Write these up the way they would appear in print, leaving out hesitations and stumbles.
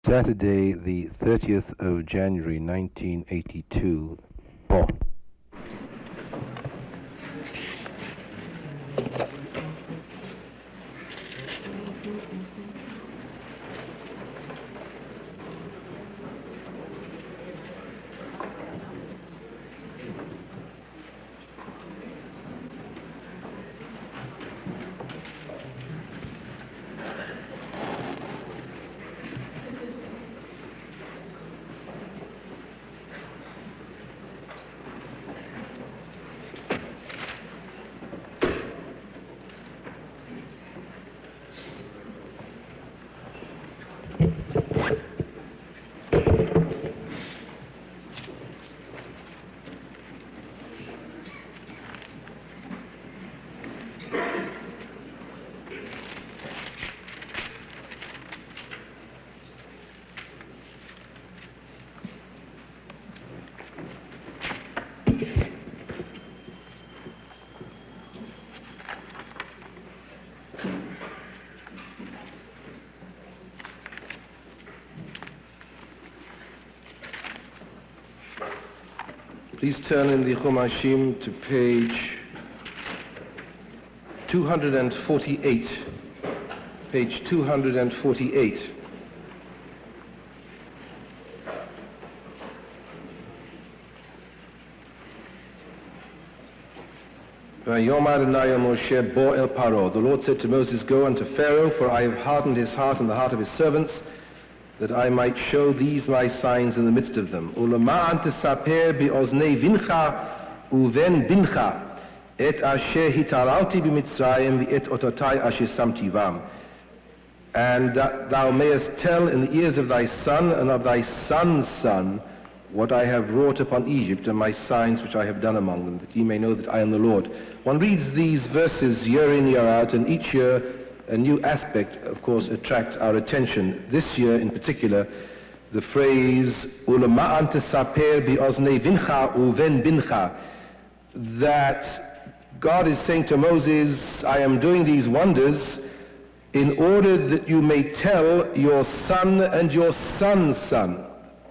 Saturday, the 30th of January, 1982. Bon. Please turn in the Chumashim to page 248. Page 248. The Lord said to Moses, "Go unto Pharaoh, for I have hardened his heart and the heart of his servants, that I might show these my signs in the midst of them. Ulema'an tesaper bi'oznei vincha uven bincha et asher hitaralti b'Mitzrayim v'et ototai asher samti vam. And that thou mayest tell in the ears of thy son and of thy son's son what I have wrought upon Egypt and my signs which I have done among them, that ye may know that I am the Lord." One reads these verses year in, year out, and each year a new aspect, of course, attracts our attention. This year in particular, the phrase "Ulema'an tesaper bi'oznei vincha uven bincha," that God is saying to Moses, "I am doing these wonders in order that you may tell your son and your son's son."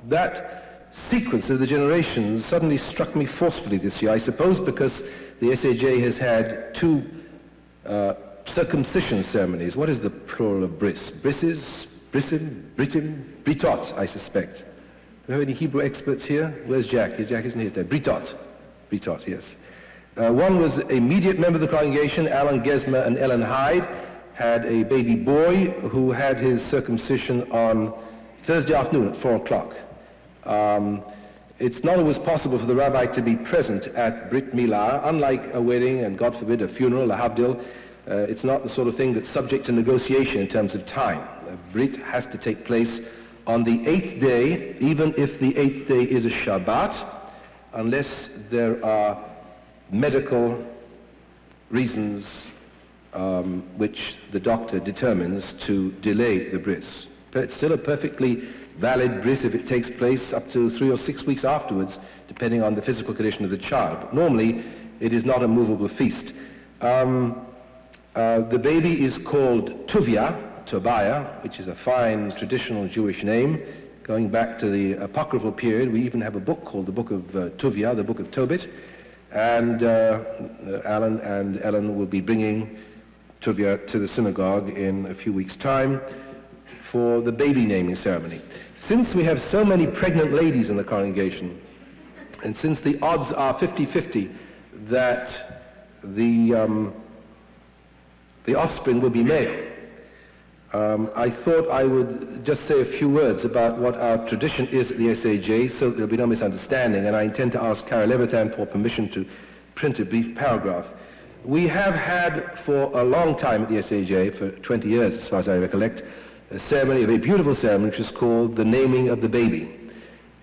That sequence of the generations suddenly struck me forcefully this year, I suppose because the SAJ has had two circumcision ceremonies. What is the plural of bris? Brisses, brisim, britim, britot, I suspect. Do we have any Hebrew experts here? Where's Jack? Jack isn't here today. Britot. Britot, yes. One was an immediate member of the congregation, Alan Gesmer and Ellen Hyde, had a baby boy who had his circumcision on Thursday afternoon at 4 o'clock. It's not always possible for the rabbi to be present at Brit Milah, unlike a wedding and, God forbid, a funeral, a havdil. It's not the sort of thing that's subject to negotiation in terms of time. Brit has to take place on the 8th day, even if the 8th day is a Shabbat, unless there are medical reasons which the doctor determines to delay the bris. But it's still a perfectly valid bris if it takes place up to 3 or 6 weeks afterwards, depending on the physical condition of the child. But normally, it is not a movable feast. The baby is called Tobiah, which is a fine traditional Jewish name, going back to the apocryphal period. We even have a book called the Book of Tuvia, the Book of Tobit, and Alan and Ellen will be bringing Tuvia to the synagogue in a few weeks' time for the baby naming ceremony. Since we have so many pregnant ladies in the congregation, and since the odds are 50-50 that the offspring will be male, I thought I would just say a few words about what our tradition is at the SAJ so that there'll be no misunderstanding, and I intend to ask Kara Levitan for permission to print a brief paragraph. We have had for a long time at the SAJ, for 20 years as far as I recollect, a ceremony, a very beautiful ceremony, which is called the naming of the baby,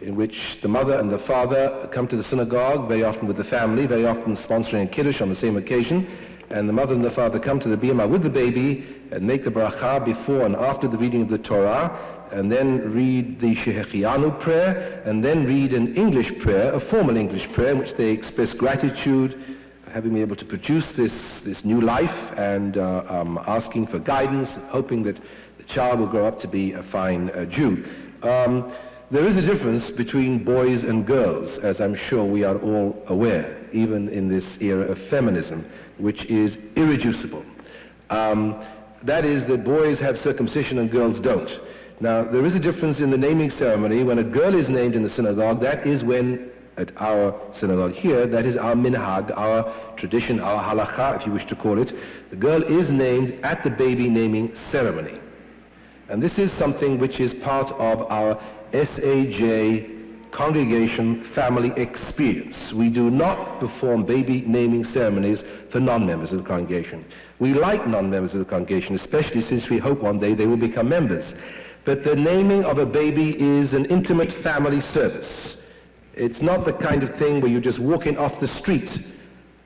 in which the mother and the father come to the synagogue, very often with the family, very often sponsoring a kiddush on the same occasion, and the mother and the father come to the bima with the baby and make the bracha before and after the reading of the Torah, and then read the Shehechianu prayer, and then read an English prayer, a formal English prayer, in which they express gratitude for having been able to produce this new life, and asking for guidance, hoping that the child will grow up to be a fine Jew. There is a difference between boys and girls, as I'm sure we are all aware, even in this era of feminism, which is irreducible. That is that boys have circumcision and girls don't. Now, there is a difference in the naming ceremony. When a girl is named in the synagogue, that is when, at our synagogue here, that is our minhag, our tradition, our halakha, if you wish to call it. The girl is named at the baby naming ceremony. And this is something which is part of our SAJ congregation family experience. We do not perform baby naming ceremonies for non-members of the congregation. We like non-members of the congregation, especially since we hope one day they will become members. But the naming of a baby is an intimate family service. It's not the kind of thing where you just walk in off the street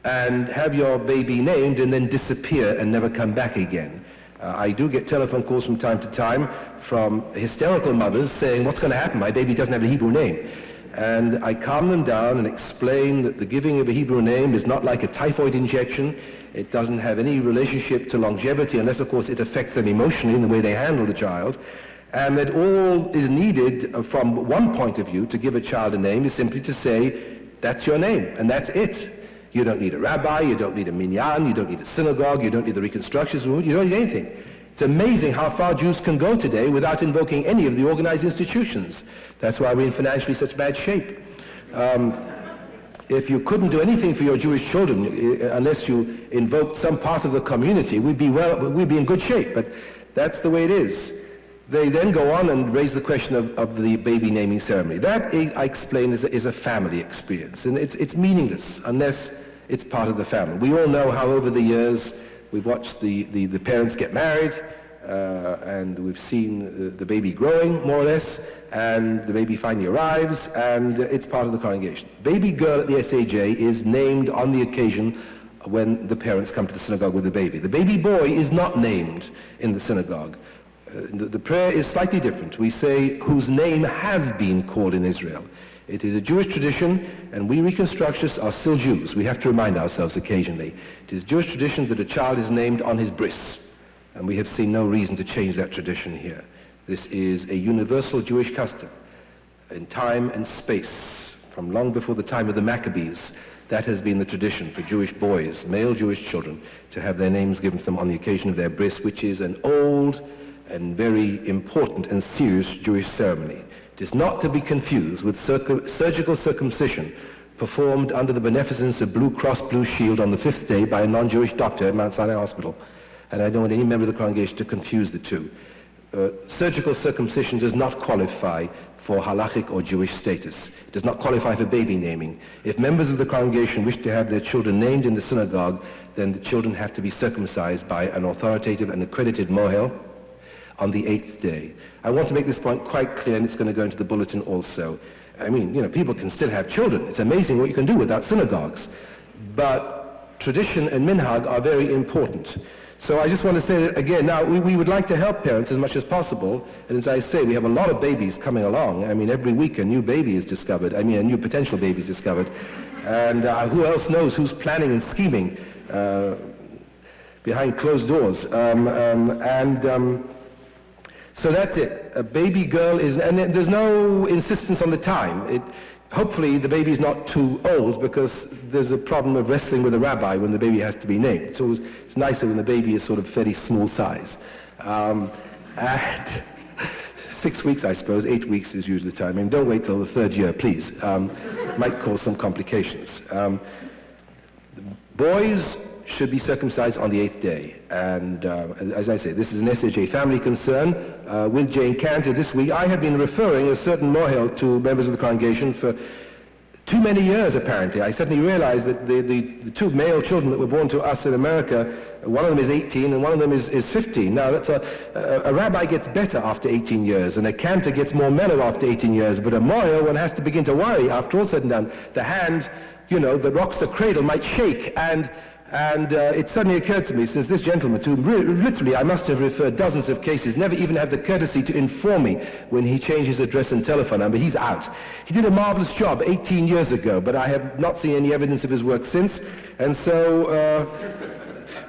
and have your baby named and then disappear and never come back again. I do get telephone calls from time to time from hysterical mothers saying, what's going to happen? My baby doesn't have a Hebrew name. And I calm them down and explain that the giving of a Hebrew name is not like a typhoid injection. It doesn't have any relationship to longevity unless, of course, it affects them emotionally in the way they handle the child. And that all is needed from one point of view to give a child a name is simply to say, that's your name, and that's it. You don't need a rabbi, you don't need a minyan, you don't need a synagogue, you don't need the reconstructions rule, you don't need anything. It's amazing how far Jews can go today without invoking any of the organized institutions. That's why we're in financially such bad shape. If you couldn't do anything for your Jewish children unless you invoked some part of the community, we'd be in good shape, but that's the way it is. They then go on and raise the question of the baby naming ceremony. That, I explain, is a family experience, and it's meaningless unless it's part of the family. We all know how over the years we've watched the parents get married, and we've seen the baby growing, more or less, and the baby finally arrives, and it's part of the congregation. Baby girl at the SAJ is named on the occasion when the parents come to the synagogue with the baby. The baby boy is not named in the synagogue. The prayer is slightly different. We say, whose name has been called in Israel. It is a Jewish tradition, and we reconstructionists are still Jews. We have to remind ourselves occasionally. It is Jewish tradition that a child is named on his bris, and we have seen no reason to change that tradition here. This is a universal Jewish custom. In time and space, from long before the time of the Maccabees, that has been the tradition for Jewish boys, male Jewish children, to have their names given to them on the occasion of their bris, which is an old and very important and serious Jewish ceremony. It is not to be confused with surgical circumcision performed under the beneficence of Blue Cross Blue Shield on the 5th day by a non-Jewish doctor at Mount Sinai Hospital. And I don't want any member of the congregation to confuse the two. Surgical circumcision does not qualify for halachic or Jewish status. It does not qualify for baby naming. If members of the congregation wish to have their children named in the synagogue, then the children have to be circumcised by an authoritative and accredited mohel on the 8th day. I want to make this point quite clear, and it's going to go into the bulletin also. I mean, people can still have children. It's amazing what you can do without synagogues. But tradition and minhag are very important. So I just want to say that again, now we would like to help parents as much as possible, and as I say, we have a lot of babies coming along. I mean, every week a new baby is discovered. I mean, a new potential baby is discovered. And who else knows who's planning and scheming behind closed doors. So that's it. A baby girl is, and there's no insistence on the time. Hopefully the baby's not too old, because there's a problem of wrestling with a rabbi when the baby has to be named. So it's nicer when the baby is sort of fairly small size. And 6 weeks, I suppose, 8 weeks is usually the time. I mean, don't wait till the 3rd year, please. Might cause some complications. Boys should be circumcised on the 8th day. And as I say, this is an SAJ family concern. With Jane Cantor this week, I have been referring a certain mohel to members of the congregation for too many years, apparently. I suddenly realized that the two male children that were born to us in America, one of them is 18 and one of them is 15. Now, that's a rabbi gets better after 18 years, and a cantor gets more mellow after 18 years, but a mohel, one has to begin to worry after all said and done. The hand, that rocks the cradle might shake, and it suddenly occurred to me, since this gentleman, to whom literally I must have referred dozens of cases, never even had the courtesy to inform me when he changed his address and telephone number. He's out. He did a marvelous job 18 years ago, but I have not seen any evidence of his work since. And so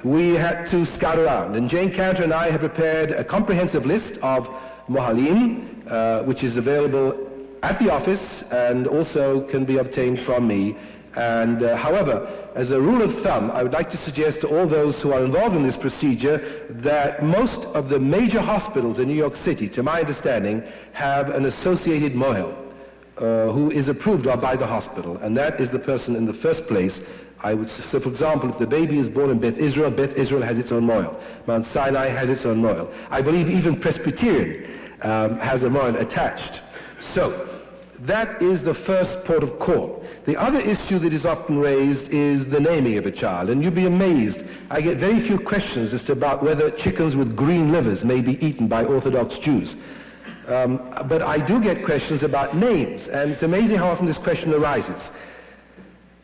we had to scout around. And Jane Cantor and I have prepared a comprehensive list of mohalim, which is available at the office and also can be obtained from me. And however, as a rule of thumb, I would like to suggest to all those who are involved in this procedure that most of the major hospitals in New York City, to my understanding, have an associated mohel who is approved of by the hospital, and that is the person in the first place. I would, so for example, if the baby is born in Beth Israel has its own mohel. Mount Sinai has its own mohel. I believe even Presbyterian has a mohel attached. So that is the first port of call. The other issue that is often raised is the naming of a child, and you'd be amazed. I get very few questions as to about whether chickens with green livers may be eaten by Orthodox Jews. But I do get questions about names, and it's amazing how often this question arises.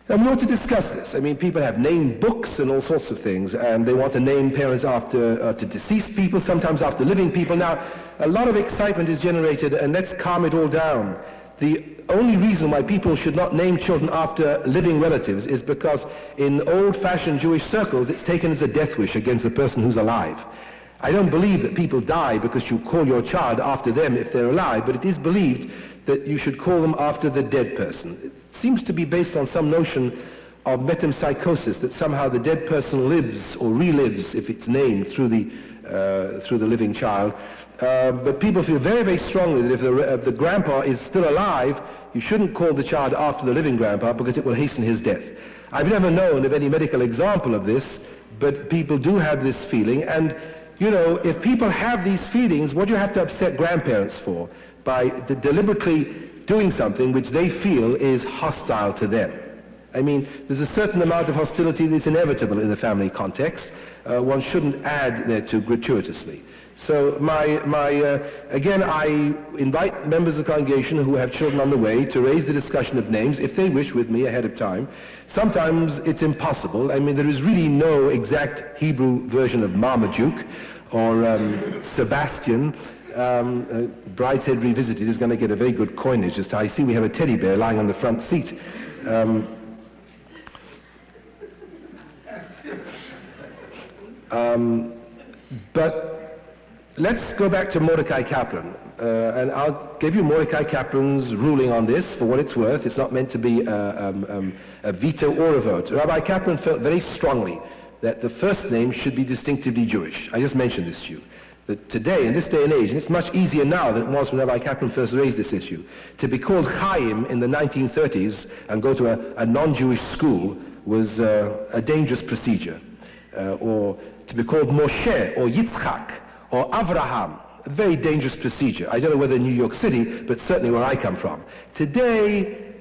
And we want to discuss this. I mean, people have name books and all sorts of things, and they want to name parents after deceased people, sometimes after living people. Now, a lot of excitement is generated, and let's calm it all down. The only reason why people should not name children after living relatives is because in old-fashioned Jewish circles it's taken as a death wish against the person who's alive. I don't believe that people die because you call your child after them if they're alive, but it is believed that you should call them after the dead person. It seems to be based on some notion of metempsychosis, that somehow the dead person lives or relives if it's named through the living child. But people feel very, very strongly that if the grandpa is still alive, you shouldn't call the child after the living grandpa because it will hasten his death. I've never known of any medical example of this, but people do have this feeling. And, you know, if people have these feelings, what do you have to upset grandparents for? By deliberately doing something which they feel is hostile to them. I mean, there's a certain amount of hostility that's inevitable in the family context. One shouldn't add thereto gratuitously. So again, I invite members of the congregation who have children on the way to raise the discussion of names, if they wish, with me ahead of time. Sometimes it's impossible. I mean, there is really no exact Hebrew version of Marmaduke or Sebastian. Brideshead Revisited is going to get a very good coinage. Just I see we have a teddy bear lying on the front seat. But let's go back to Mordecai Kaplan, and I'll give you Mordecai Kaplan's ruling on this for what it's worth. It's not meant to be a veto or a vote. Rabbi Kaplan felt very strongly that the first name should be distinctively Jewish. I just mentioned this to you. That today, in this day and age, and it's much easier now than it was when Rabbi Kaplan first raised this issue, to be called Chaim in the 1930s and go to a non-Jewish school was a dangerous procedure. Or to be called Moshe or Yitzchak or Avraham, a very dangerous procedure. I don't know whether in New York City, but certainly where I come from. Today,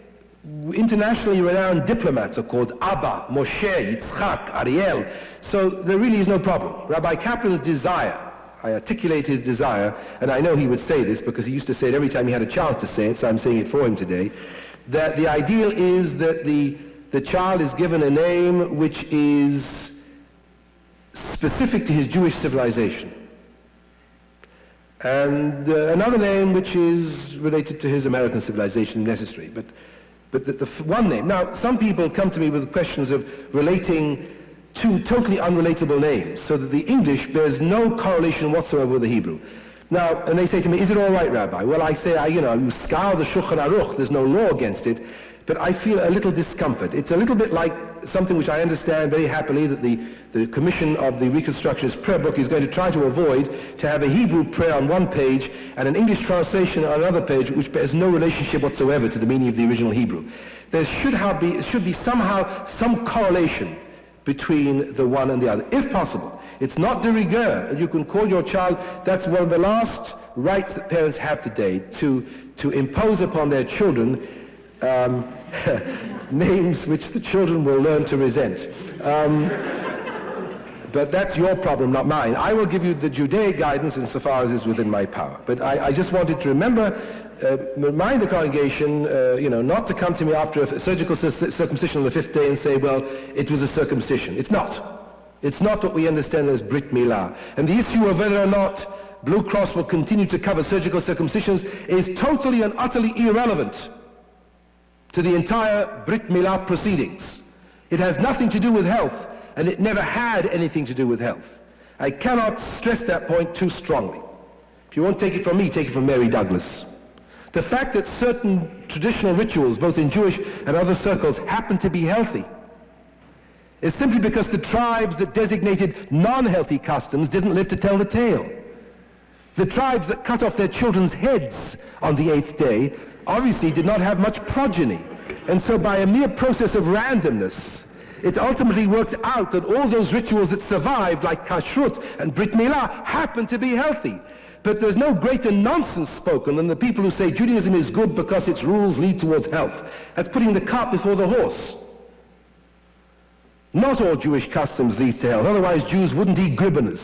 internationally renowned diplomats are called Abba, Moshe, Yitzchak, Ariel. So there really is no problem. Rabbi Kaplan's desire, I articulate his desire, and I know he would say this because he used to say it every time he had a chance to say it, so I'm saying it for him today, that the ideal is that the child is given a name which is specific to his Jewish civilization, and another name which is related to his American civilization necessary, but the one name. Now, some people come to me with questions of relating two totally unrelatable names, so that the English bears no correlation whatsoever with the Hebrew. Now, and they say to me, is it all right, Rabbi? Well, I say, you scour the Shulchan Aruch, there's no law against it, but I feel a little discomfort. It's a little bit like something which I understand very happily that the Commission of the Reconstructionist Prayer Book is going to try to avoid, to have a Hebrew prayer on one page and an English translation on another page which bears no relationship whatsoever to the meaning of the original Hebrew. There should be somehow some correlation between the one and the other, if possible. It's not de rigueur, and you can call your child, that's one of the last rights that parents have today, to impose upon their children names which the children will learn to resent. But that's your problem, not mine. I will give you the Judaic guidance insofar as is within my power. But I just wanted to remind the congregation, not to come to me after a surgical circumcision on the 5th day and say, well, it was a circumcision. It's not. It's not what we understand as Brit Milah. And the issue of whether or not Blue Cross will continue to cover surgical circumcisions is totally and utterly irrelevant to the entire Brit Milah proceedings. It has nothing to do with health. and it never had anything to do with health. I cannot stress that point too strongly. If you won't take it from me, take it from Mary Douglas. The fact that certain traditional rituals, both in Jewish and other circles, happen to be healthy is simply because the tribes that designated non-healthy customs didn't live to tell the tale. The tribes that cut off their children's heads on the 8th day obviously did not have much progeny. And so by a mere process of randomness, it ultimately worked out that all those rituals that survived, like kashrut and brit milah, happened to be healthy. But there's no greater nonsense spoken than the people who say Judaism is good because its rules lead towards health. That's putting the cart before the horse. Not all Jewish customs lead to health, otherwise Jews wouldn't eat gribenes.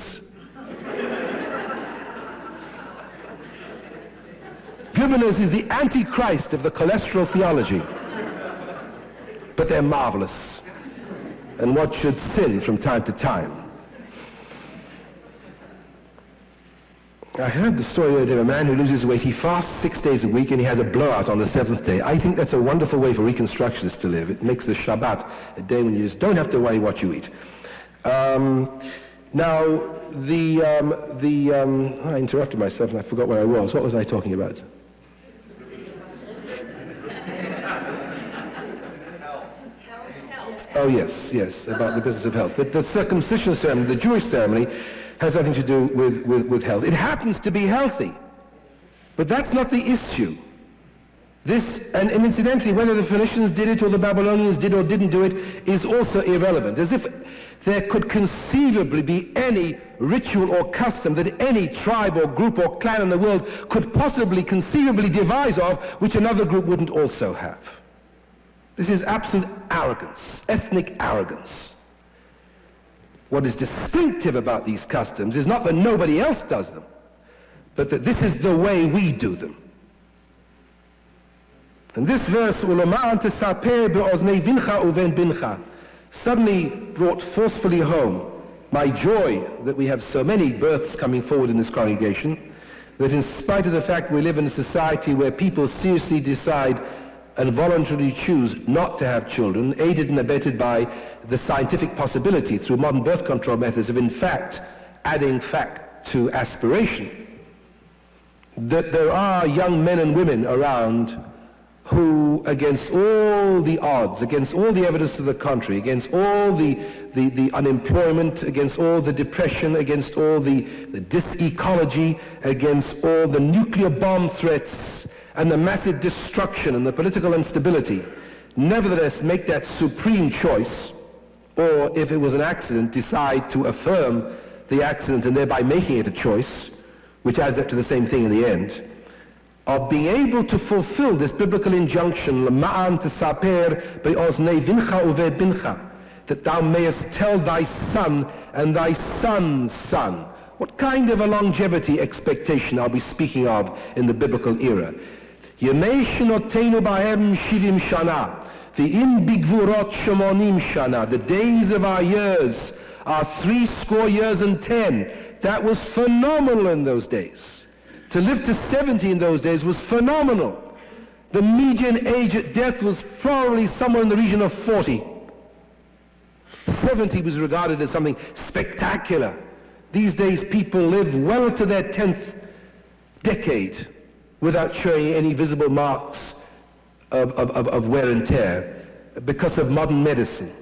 Gribenes is the antichrist of the cholesterol theology. But they're marvelous, and what should sin from time to time. I heard the story of a man who loses weight. He fasts 6 days a week and he has a blowout on the 7th day. I think that's a wonderful way for Reconstructionists to live. It makes the Shabbat a day when you just don't have to worry what you eat. I interrupted myself and I forgot where I was. What was I talking about? Oh yes, about the business of health. The circumcision ceremony, the Jewish ceremony, has nothing to do with health. It happens to be healthy, but that's not the issue. And incidentally, whether the Phoenicians did it or the Babylonians did or didn't do it is also irrelevant. As if there could conceivably be any ritual or custom that any tribe or group or clan in the world could possibly conceivably devise of which another group wouldn't also have. This is absolute arrogance, ethnic arrogance. What is distinctive about these customs is not that nobody else does them, but that this is the way we do them. And this verse, suddenly brought forcefully home my joy that we have so many births coming forward in this congregation, that in spite of the fact we live in a society where people seriously decide and voluntarily choose not to have children, aided and abetted by the scientific possibility through modern birth control methods of in fact adding fact to aspiration, that there are young men and women around who, against all the odds, against all the evidence to the contrary, against all the unemployment, against all the depression, against all the dis-ecology, against all the nuclear bomb threats and the massive destruction and the political instability, nevertheless make that supreme choice, or if it was an accident, decide to affirm the accident and thereby making it a choice, which adds up to the same thing in the end, of being able to fulfill this biblical injunction, that thou mayest tell thy son and thy son's son. What kind of a longevity expectation are we speaking of in the biblical era? Yemei shenotenu bahem shivim shana, v'im bigvurot shomonim shana. The days of our years are 70 years and 10. That was phenomenal in those days. To live to 70 in those days was phenomenal. The median age at death was probably somewhere in the region of 40. 70 was regarded as something spectacular. These days people live well into their 10th decade without showing any visible marks of wear and tear because of modern medicine.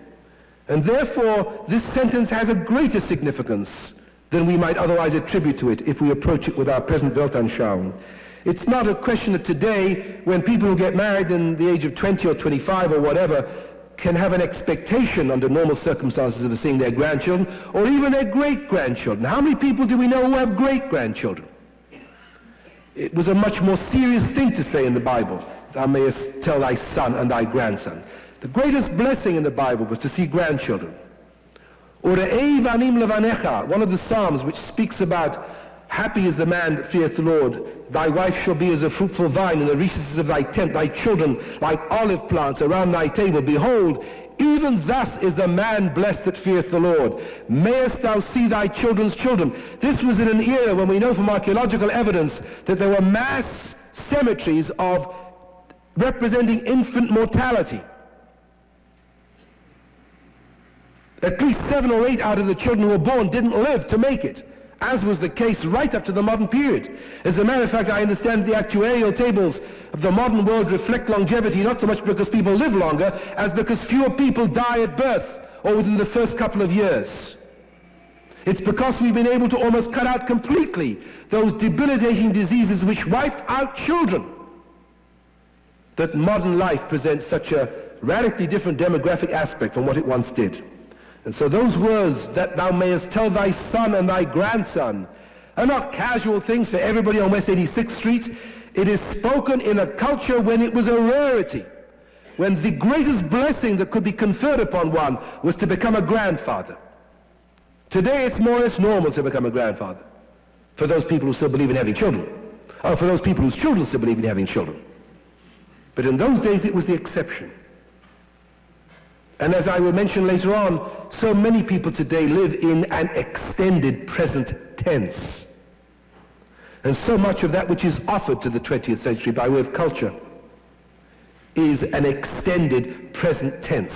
And therefore, this sentence has a greater significance than we might otherwise attribute to it if we approach it with our present Weltanschauung. It's not a question that today, when people who get married in the age of 20 or 25 or whatever, can have an expectation under normal circumstances of seeing their grandchildren or even their great-grandchildren. How many people do we know who have great-grandchildren? It was a much more serious thing to say in the Bible, thou mayest tell thy son and thy grandson. The greatest blessing in the Bible was to see grandchildren. Ure'ei vanim levanecha, one of the Psalms which speaks about happy is the man that feareth the Lord. Thy wife shall be as a fruitful vine in the recesses of thy tent, thy children like olive plants around thy table. Behold, even thus is the man blessed that feareth the Lord. Mayest thou see thy children's children. This was in an era when we know from archaeological evidence that there were mass cemeteries of representing infant mortality. At least 7 or 8 out of the children who were born didn't live to make it, as was the case right up to the modern period. As a matter of fact, I understand the actuarial tables of the modern world reflect longevity not so much because people live longer as because fewer people die at birth or within the first couple of years. It's because we've been able to almost cut out completely those debilitating diseases which wiped out children that modern life presents such a radically different demographic aspect from what it once did. And so those words, that thou mayest tell thy son and thy grandson, are not casual things for everybody on West 86th Street. It is spoken in a culture when it was a rarity, when the greatest blessing that could be conferred upon one was to become a grandfather. Today it's more or less normal to become a grandfather, for those people who still believe in having children, or for those people whose children still believe in having children. But in those days it was the exception. And as I will mention later on, so many people today live in an extended present tense. And so much of that which is offered to the 20th century by way of culture is an extended present tense.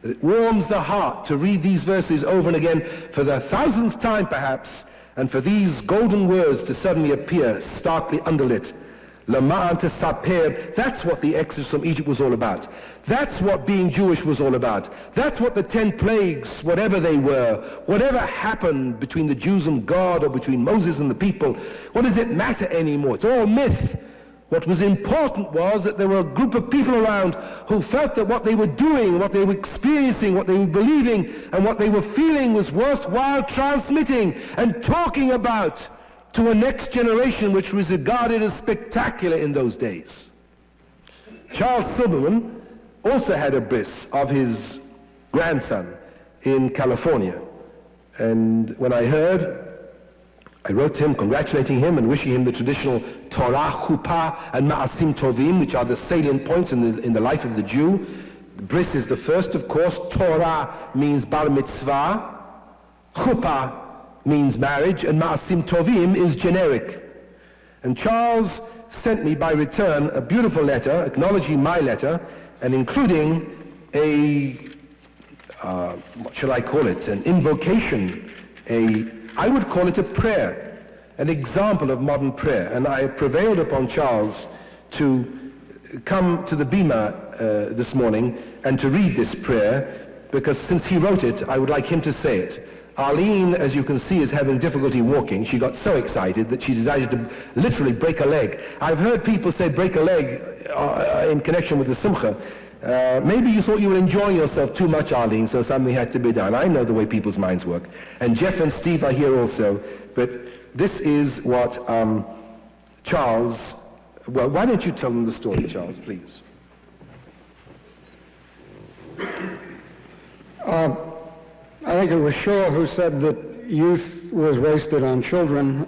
It warms the heart to read these verses over and again for the 1000th time perhaps, and for these golden words to suddenly appear starkly underlit. Lama'an to Saper, that's what the Exodus from Egypt was all about. That's what being Jewish was all about. That's what the 10 plagues, whatever they were, whatever happened between the Jews and God or between Moses and the people, what does it matter anymore? It's all myth. What was important was that there were a group of people around who felt that what they were doing, what they were experiencing, what they were believing, and what they were feeling was worthwhile transmitting and talking about to a next generation which was regarded as spectacular in those days. Charles Silberman also had a bris of his grandson in California. And when I heard, I wrote to him congratulating him and wishing him the traditional Torah, Chuppah, and Ma'asim Tovim, which are the salient points in the life of the Jew. The bris is the first, of course. Torah means bar mitzvah. Chuppah means marriage, and Ma'asim Tovim is generic. And Charles sent me by return a beautiful letter acknowledging my letter and including a, what shall I call it, an invocation, I would call it a prayer, an example of modern prayer. And I prevailed upon Charles to come to the Bima this morning and to read this prayer, because since he wrote it, I would like him to say it. Arlene, as you can see, is having difficulty walking. She got so excited that she decided to literally break a leg. I've heard people say break a leg in connection with the Simcha. Maybe you thought you were enjoying yourself too much, Arlene, so something had to be done. I know the way people's minds work. And Jeff and Steve are here also. But this is what Charles... Well, why don't you tell them the story, Charles, please? I think it was Shaw who said that youth was wasted on children.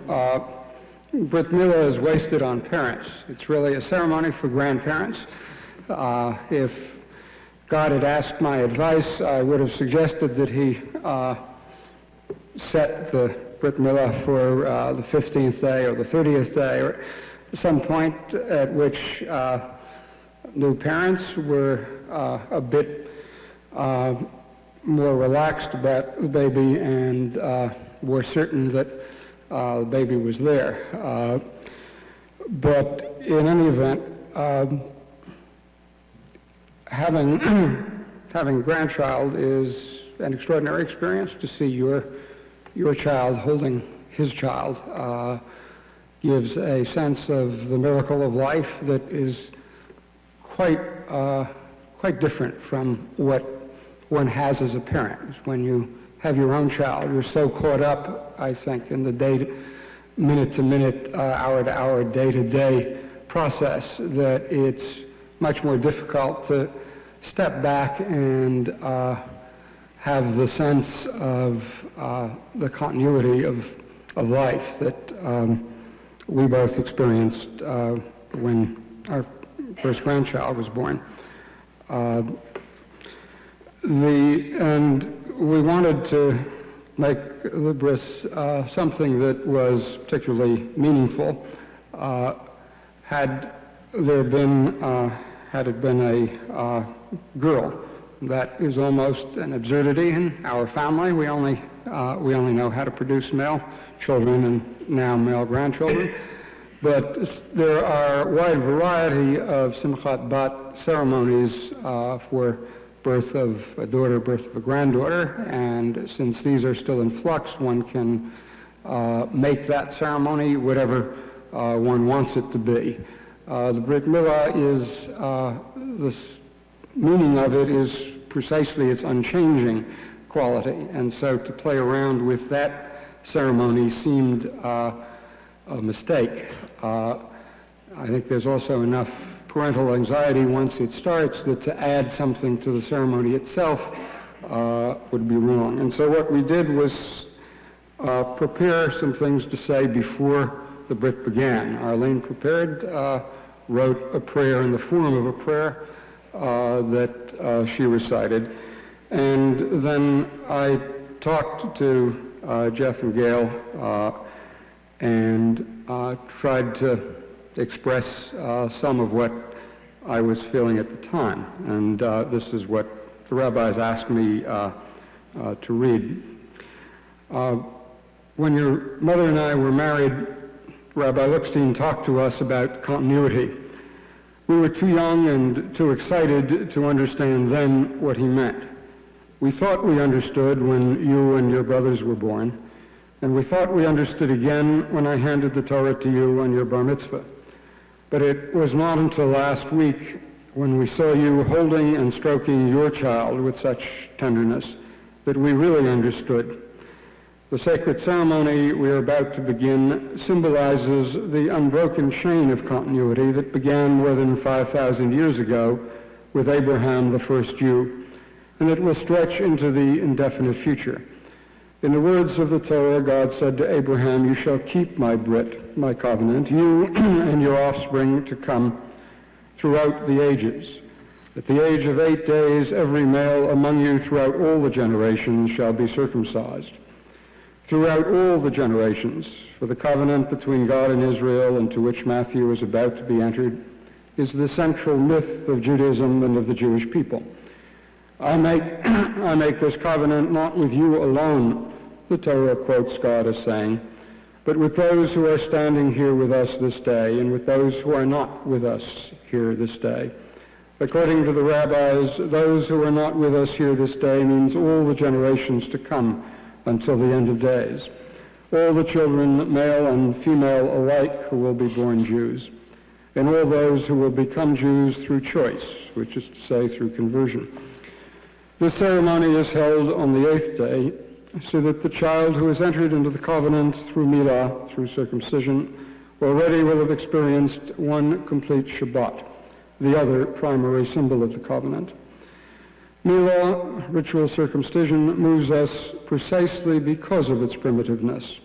Brit Milah is wasted on parents. It's really a ceremony for grandparents. If God had asked my advice, I would have suggested that he set the Brit Milah for the 15th day or the 30th day, or some point at which new parents were a bit more relaxed about the baby and were certain that the baby was there. But in any event, having a grandchild is an extraordinary experience. To see your child holding his child gives a sense of the miracle of life that is quite different from what one has as a parent. When you have your own child, you're so caught up, I think, in the minute-to-minute, hour-to-hour, day-to-day process that it's much more difficult to step back and have the sense of the continuity of life that we both experienced when our first grandchild was born. And we wanted to make the bris something that was particularly meaningful. Had it been a girl, That is almost an absurdity in our family. We only know how to produce male children and now male grandchildren. But there are a wide variety of Simchat Bat ceremonies for birth of a daughter, birth of a granddaughter, and since these are still in flux, one can make that ceremony whatever one wants it to be. The Brit Milah is, the meaning of it is precisely its unchanging quality, and so to play around with that ceremony seemed a mistake. I think there's also enough parental anxiety once it starts that to add something to the ceremony itself would be wrong. And so what we did was prepare some things to say before the Brit began. Arlene prepared, wrote a prayer in the form of a prayer that she recited. And then I talked to Jeff and Gail and tried to express some of what I was feeling at the time. And this is what the rabbis asked me to read. When your mother and I were married, Rabbi Lookstein talked to us about continuity. We were too young and too excited to understand then what he meant. We thought we understood when you and your brothers were born, and we thought we understood again when I handed the Torah to you on your bar mitzvah. But it was not until last week when we saw you holding and stroking your child with such tenderness that we really understood. The sacred ceremony we are about to begin symbolizes the unbroken chain of continuity that began more than 5,000 years ago with Abraham, the first Jew, and it will stretch into the indefinite future. In the words of the Torah, God said to Abraham, "You shall keep my brit, my covenant, you and your offspring to come throughout the ages. At the age of 8 days, every male among you throughout all the generations shall be circumcised." Throughout all the generations, for the covenant between God and Israel, into which Matthew is about to be entered, is the central myth of Judaism and of the Jewish people. I make this covenant not with you alone, the Torah quotes God as saying, but with those who are standing here with us this day, and with those who are not with us here this day. According to the rabbis, those who are not with us here this day means all the generations to come until the end of days. All the children, male and female alike, who will be born Jews, and all those who will become Jews through choice, which is to say through conversion. This ceremony is held on the 8th day, so that the child who has entered into the covenant through Milah, through circumcision, already will have experienced one complete Shabbat, the other primary symbol of the covenant. Milah, ritual circumcision, moves us precisely because of its primitiveness,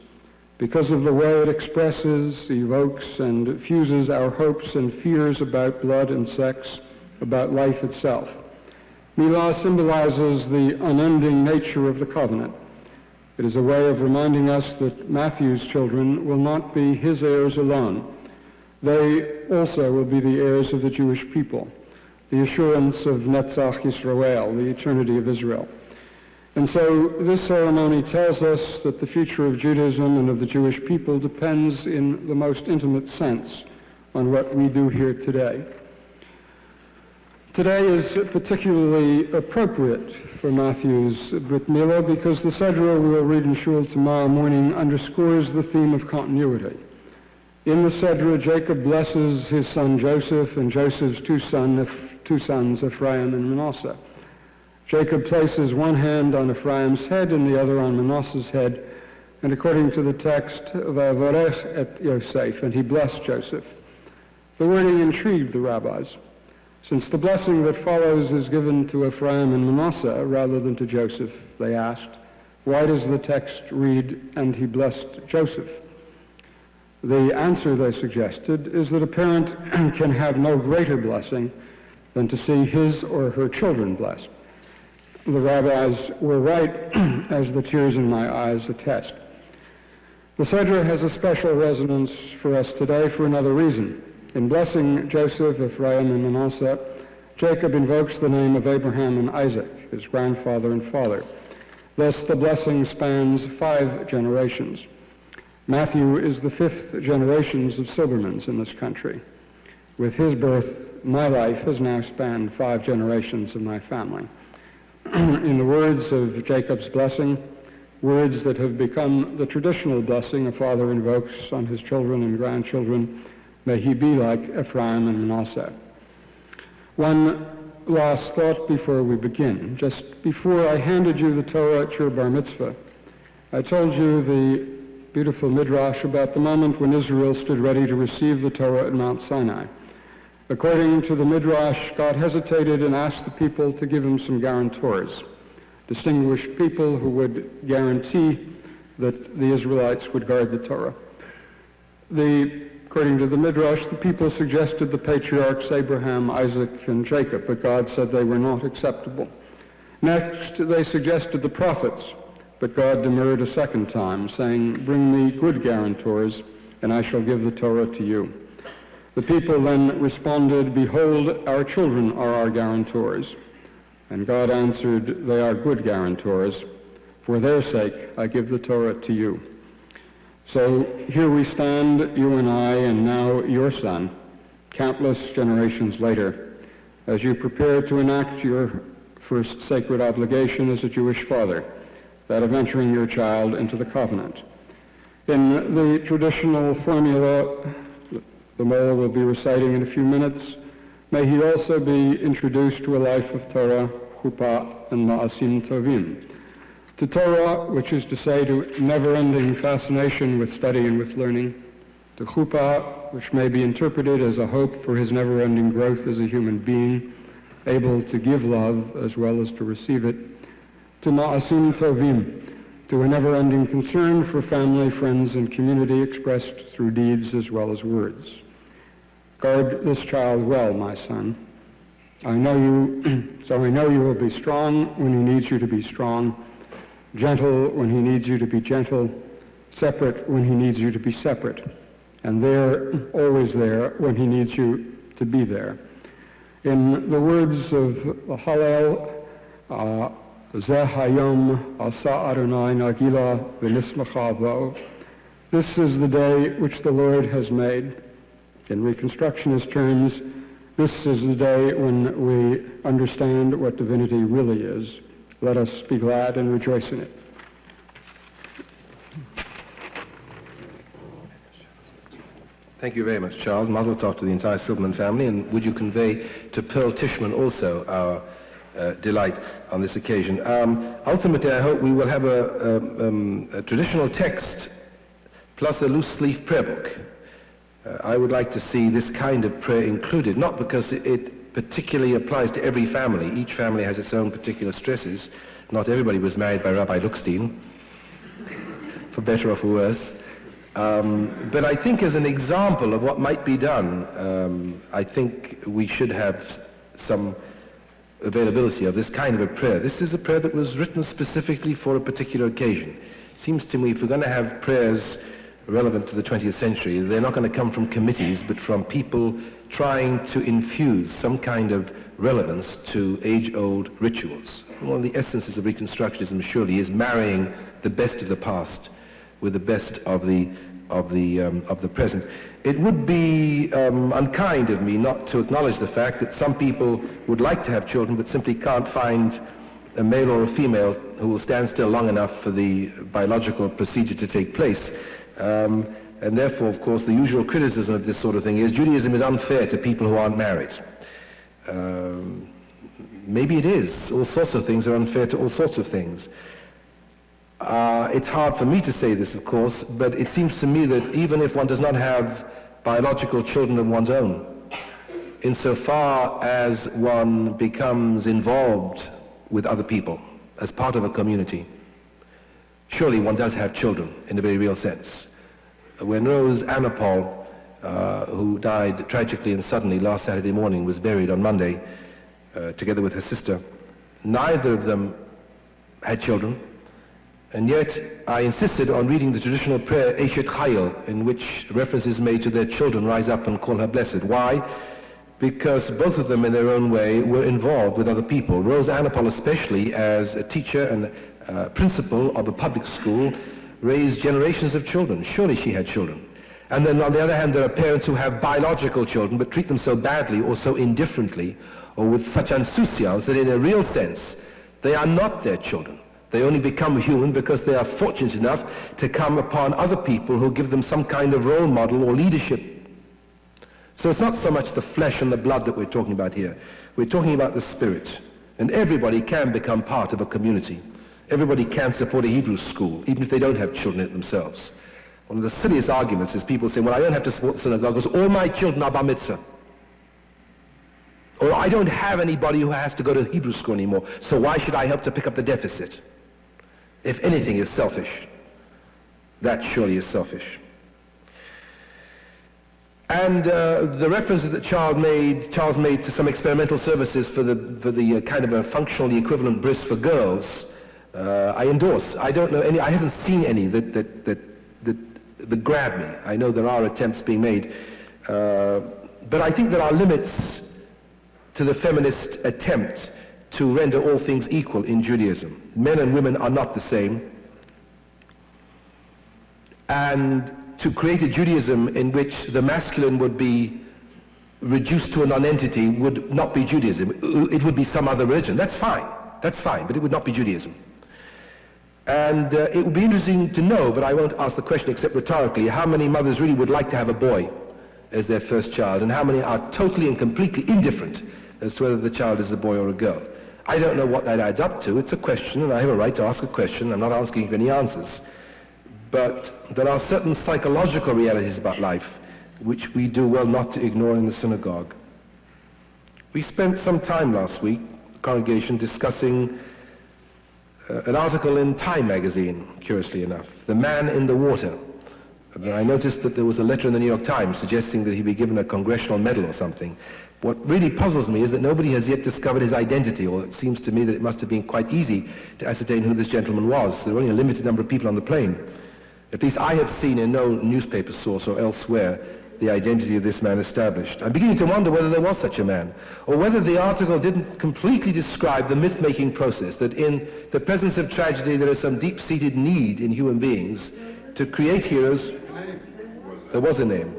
because of the way it expresses, evokes, and fuses our hopes and fears about blood and sex, about life itself. Milah symbolizes the unending nature of the covenant. It is a way of reminding us that Matthew's children will not be his heirs alone. They also will be the heirs of the Jewish people, the assurance of Netzach Yisrael, the eternity of Israel. And so this ceremony tells us that the future of Judaism and of the Jewish people depends in the most intimate sense on what we do here today. Today is particularly appropriate for Matthew's Brit Milah because the Sedra we will read in Shul tomorrow morning underscores the theme of continuity. In the Sedra, Jacob blesses his son Joseph and Joseph's two sons, Ephraim and Manasseh. Jacob places one hand on Ephraim's head and the other on Manasseh's head, and according to the text, Vavarech et Yosef, and he blessed Joseph. The wording intrigued the rabbis. Since the blessing that follows is given to Ephraim and Manasseh rather than to Joseph, they asked, why does the text read, and he blessed Joseph? The answer, they suggested, is that a parent can have no greater blessing than to see his or her children blessed. The rabbis were right, as the tears in my eyes attest. The Sedra has a special resonance for us today for another reason. In blessing Joseph, Ephraim, and Manasseh, Jacob invokes the name of Abraham and Isaac, his grandfather and father. Thus, the blessing spans 5 generations. Matthew is the 5th generation of Silbermans in this country. With his birth, my life has now spanned 5 generations of my family. In the words of Jacob's blessing, words that have become the traditional blessing a father invokes on his children and grandchildren, may he be like Ephraim and Manasseh. One last thought before we begin. Just before I handed you the Torah at your bar mitzvah, I told you the beautiful midrash about the moment when Israel stood ready to receive the Torah at Mount Sinai. According to the midrash, God hesitated and asked the people to give him some guarantors, distinguished people who would guarantee that the Israelites would guard the Torah. According to the midrash, the people suggested the patriarchs Abraham, Isaac, and Jacob, but God said they were not acceptable. Next, they suggested the prophets, but God demurred a second time, saying, "Bring me good guarantors, and I shall give the Torah to you." The people then responded, "Behold, our children are our guarantors." And God answered, "They are good guarantors. For their sake, I give the Torah to you." So here we stand, you and I, and now your son, countless generations later, as you prepare to enact your first sacred obligation as a Jewish father, that of entering your child into the covenant. In the traditional formula the Moll will be reciting in a few minutes, may he also be introduced to a life of Torah, chuppah, and ma'asim tovim. To Torah, which is to say to never-ending fascination with study and with learning. To chuppah, which may be interpreted as a hope for his never-ending growth as a human being, able to give love as well as to receive it. To ma'asim tovim, to a never-ending concern for family, friends, and community expressed through deeds as well as words. Guard this child well, my son. I know you will be strong when he needs you to be strong, gentle when he needs you to be gentle, separate when he needs you to be separate, and there, always there, when he needs you to be there. In the words of the Hallel, Zeh hayom asa Adonai nagila v'nismacha bo. This is the day which the Lord has made. In Reconstructionist terms, this is the day when we understand what divinity really is. Let us be glad and rejoice in it. Thank you very much, Charles. Mazel tov to the entire Silberman family, and would you convey to Pearl Tishman also our delight on this occasion. Ultimately, I hope we will have a traditional text plus a loose-leaf prayer book. I would like to see this kind of prayer included, not because it particularly applies to every family. Each family has its own particular stresses. Not everybody was married by Rabbi Luckstein, for better or for worse. But I think as an example of what might be done, I think we should have some availability of this kind of a prayer. This is a prayer that was written specifically for a particular occasion. It seems to me if we're going to have prayers relevant to the 20th century, they're not going to come from committees, but from people trying to infuse some kind of relevance to age-old rituals. One of the essences of Reconstructionism surely is marrying the best of the past with the best of the present. It would be unkind of me not to acknowledge the fact that some people would like to have children but simply can't find a male or a female who will stand still long enough for the biological procedure to take place. And therefore, of course, the usual criticism of this sort of thing is Judaism is unfair to people who aren't married. Maybe it is. All sorts of things are unfair to all sorts of things. It's hard for me to say this, of course, but it seems to me that even if one does not have biological children of one's own, insofar as one becomes involved with other people as part of a community, surely one does have children in a very real sense. When Rose Anapol, who died tragically and suddenly last Saturday morning, was buried on Monday, together with her sister, neither of them had children, and yet I insisted on reading the traditional prayer Eshet Chayil, in which reference is made to their children rise up and call her blessed. Why? because both of them in their own way were involved with other people. Rose Annapol, especially as a teacher and principal of a public school, raised generations of children. Surely she had children. And then on the other hand, there are parents who have biological children but treat them so badly or so indifferently or with such insouciance that in a real sense they are not their children. They only become human because they are fortunate enough to come upon other people who give them some kind of role model or leadership. So it's not so much the flesh and the blood that we're talking about here. We're talking about the spirit. And everybody can become part of a community. Everybody can support a Hebrew school, even if they don't have children in it themselves. One of the silliest arguments is people say, well, I don't have to support the synagogue because all my children are bar mitzvah. Or I don't have anybody who has to go to Hebrew school anymore, so why should I help to pick up the deficit? If anything is selfish, that surely is selfish. And the references that Charles made to some experimental services for the kind of a functionally equivalent bris for girls, I endorse. I don't know any. I haven't seen any that grab me. I know there are attempts being made, but I think there are limits to the feminist attempt to render all things equal in Judaism. Men and women are not the same, and to create a Judaism in which the masculine would be reduced to a non-entity would not be Judaism. It would be some other religion. That's fine, but it would not be Judaism. And it would be interesting to know, but I won't ask the question except rhetorically, how many mothers really would like to have a boy as their first child, and how many are totally and completely indifferent as to whether the child is a boy or a girl. I don't know what that adds up to. It's a question, and I have a right to ask a question. I'm not asking for any answers. But there are certain psychological realities about life which we do well not to ignore in the synagogue. We spent some time last week, the congregation, discussing an article in Time magazine, curiously enough, The Man in the Water. And I noticed that there was a letter in the New York Times suggesting that he be given a congressional medal or something. What really puzzles me is that nobody has yet discovered his identity, or it seems to me that it must have been quite easy to ascertain who this gentleman was. There were only a limited number of people on the plane. At least I have seen in no newspaper source or elsewhere the identity of this man established. I'm beginning to wonder whether there was such a man, or whether the article didn't completely describe the myth-making process, that in the presence of tragedy there is some deep-seated need in human beings to create heroes. There was a name.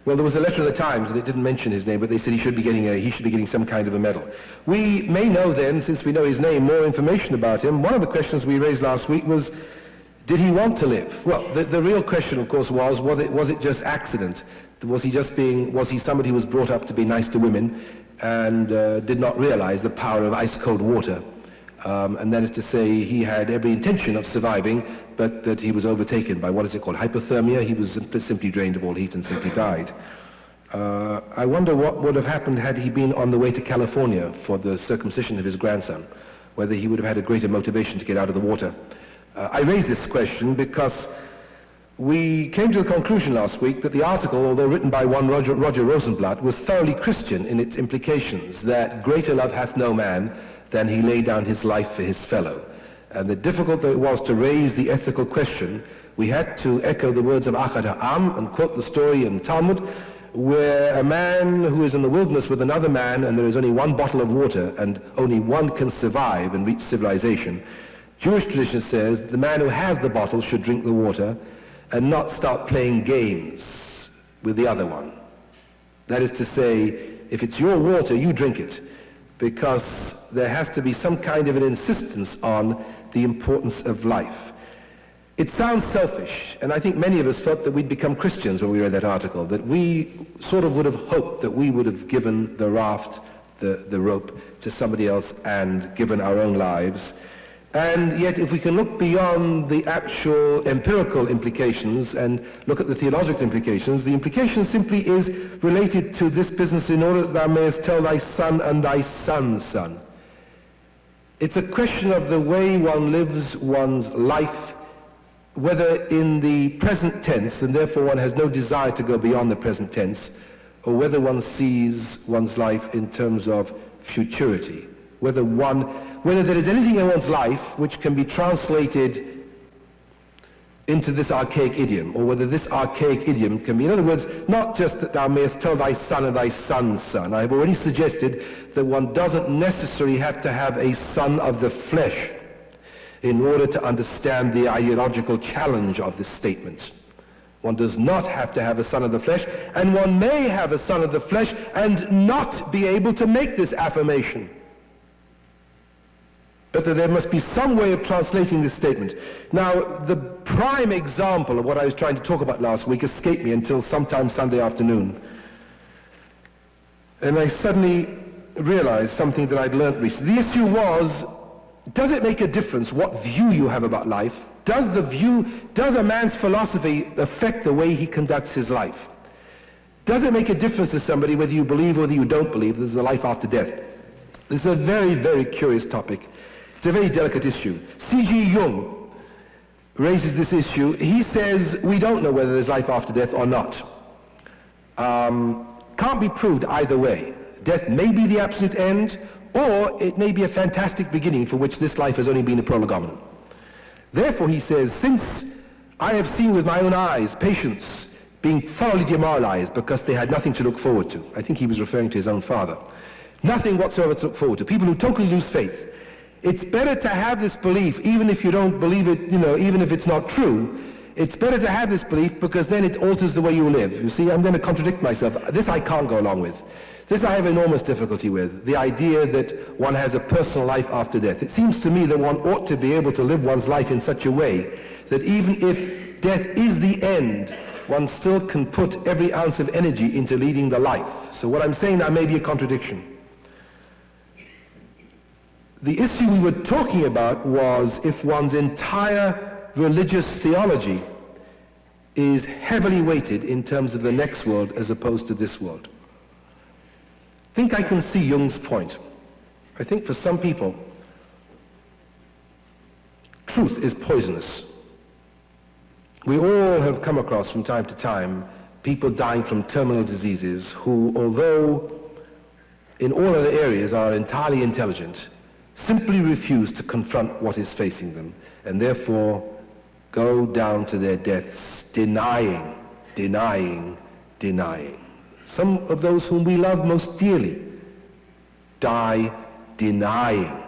Well, there was a letter in the Times, and it didn't mention his name, but they said he should be getting some kind of a medal. We may know then, since we know his name, more information about him. One of the questions we raised last week was, did he want to live? Well, the real question, of course, was it just accident? Was he somebody who was brought up to be nice to women and did not realize the power of ice-cold water? And that is to say, he had every intention of surviving, but that he was overtaken by, what is it called, hypothermia. He was simply drained of all heat and simply died. I wonder what would have happened had he been on the way to California for the circumcision of his grandson, whether he would have had a greater motivation to get out of the water. I raise this question because we came to the conclusion last week that the article, although written by one Roger Rosenblatt, was thoroughly Christian in its implications, that greater love hath no man than he laid down his life for his fellow. And the difficult though it was to raise the ethical question, we had to echo the words of Achad Ha'am and quote the story in Talmud, where a man who is in the wilderness with another man and there is only one bottle of water and only one can survive and reach civilization. Jewish tradition says the man who has the bottle should drink the water and not start playing games with the other one. That is to say, if it's your water, you drink it, because there has to be some kind of an insistence on the importance of life. It sounds selfish, and I think many of us felt that we'd become Christians when we read that article, that we sort of would have hoped that we would have given the raft, the rope, to somebody else and given our own lives. And yet, if we can look beyond the actual empirical implications and look at the theological implications, the implication simply is related to this business, in order that thou mayest tell thy son and thy son's son. It's a question of the way one lives one's life, whether in the present tense, and therefore one has no desire to go beyond the present tense, or whether one sees one's life in terms of futurity, whether there is anything in one's life which can be translated into this archaic idiom, or whether this archaic idiom can be, in other words, not just that thou mayest tell thy son and thy son's son. I have already suggested that one doesn't necessarily have to have a son of the flesh in order to understand the ideological challenge of this statement. One does not have to have a son of the flesh, and one may have a son of the flesh and not be able to make this affirmation. But that there must be some way of translating this statement. Now, the prime example of what I was trying to talk about last week escaped me until sometime Sunday afternoon. And I suddenly realized something that I'd learned recently. The issue was, does it make a difference what view you have about life? Does a man's philosophy affect the way he conducts his life? Does it make a difference to somebody whether you believe or whether you don't believe there's a life after death? This is a very, very curious topic. It's a very delicate issue. C.G. Jung raises this issue. He says we don't know whether there's life after death or not. Can't be proved either way. Death may be the absolute end, or it may be a fantastic beginning for which this life has only been a prolegomena. Therefore, he says, since I have seen with my own eyes patients being thoroughly demoralized because they had nothing to look forward to. I think he was referring to his own father. Nothing whatsoever to look forward to. People who totally lose faith. It's better to have this belief, even if you don't believe it, even if it's not true. It's better to have this belief because then it alters the way you live. You see, I'm going to contradict myself. This I can't go along with. This I have enormous difficulty with. The idea that one has a personal life after death. It seems to me that one ought to be able to live one's life in such a way that even if death is the end, one still can put every ounce of energy into leading the life. So what I'm saying now may be a contradiction. The issue we were talking about was if one's entire religious theology is heavily weighted in terms of the next world as opposed to this world. I think I can see Jung's point. I think for some people, truth is poisonous. We all have come across from time to time people dying from terminal diseases who, although in all other areas are entirely intelligent, simply refuse to confront what is facing them, and therefore go down to their deaths denying. Some of those whom we love most dearly die denying,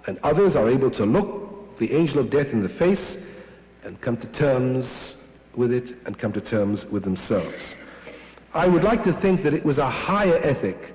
and others are able to look the angel of death in the face and come to terms with it and come to terms with themselves. I would like to think that it was a higher ethic